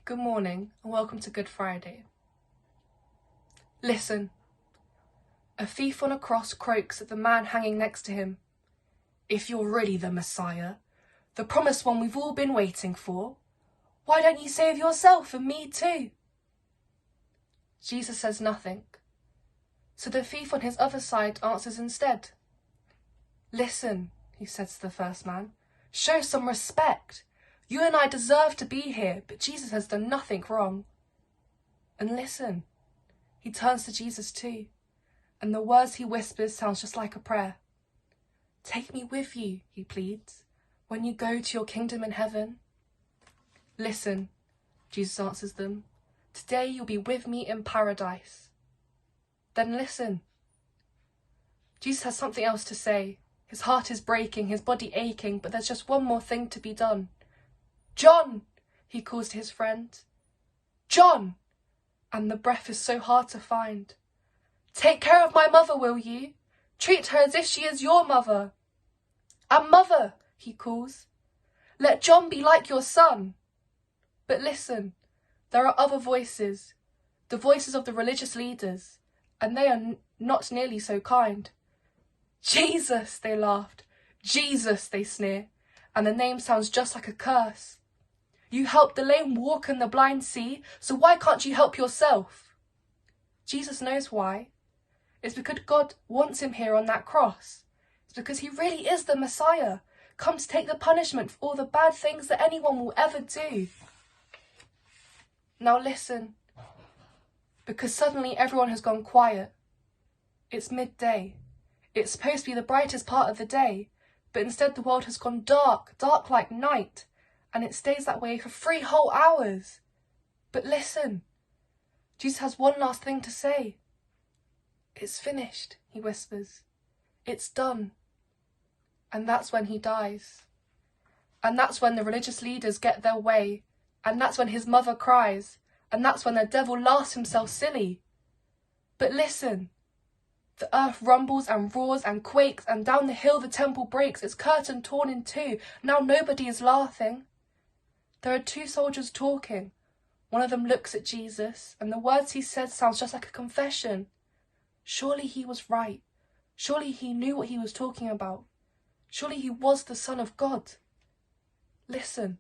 Good morning and welcome to Good Friday. Listen. A thief on a cross croaks at the man hanging next to him. If you're really the Messiah, the promised one we've all been waiting for, why don't you save yourself and me too? Jesus says nothing. So the thief on his other side answers instead. Listen, he says to the first man, show some respect. You and I deserve to be here, but Jesus has done nothing wrong. And listen, he turns to Jesus too, and the words he whispers sounds just like a prayer. Take me with you, he pleads, when you go to your kingdom in heaven. Listen, Jesus answers them, today you'll be with me in paradise. Then listen. Jesus has something else to say. His heart is breaking, his body aching, but there's just one more thing to be done. John, he calls to his friend. John! And the breath is so hard to find. Take care of my mother, will you? Treat her as if she is your mother. And mother, he calls, let John be like your son. But listen, there are other voices, the voices of the religious leaders, and they are not nearly so kind. Jesus, they laughed. Jesus, they sneer, and the name sounds just like a curse. You help the lame walk and the blind see, so why can't you help yourself? Jesus knows why. It's because God wants him here on that cross. It's because he really is the Messiah, come to take the punishment for all the bad things that anyone will ever do. Now listen, because suddenly everyone has gone quiet. It's midday. It's supposed to be the brightest part of the day, but instead the world has gone dark, dark like night, and it stays that way for 3 whole hours. But listen, Jesus has one last thing to say. It's finished, he whispers. It's done. And that's when he dies. And that's when the religious leaders get their way. And that's when his mother cries. And that's when the devil laughs himself silly. But listen. The earth rumbles and roars and quakes, and down the hill the temple breaks, its curtain torn in two. Now nobody is laughing. There are 2 soldiers talking. One of them looks at Jesus, and the words he said sounds just like a confession. Surely he was right. Surely he knew what he was talking about. Surely he was the Son of God. Listen.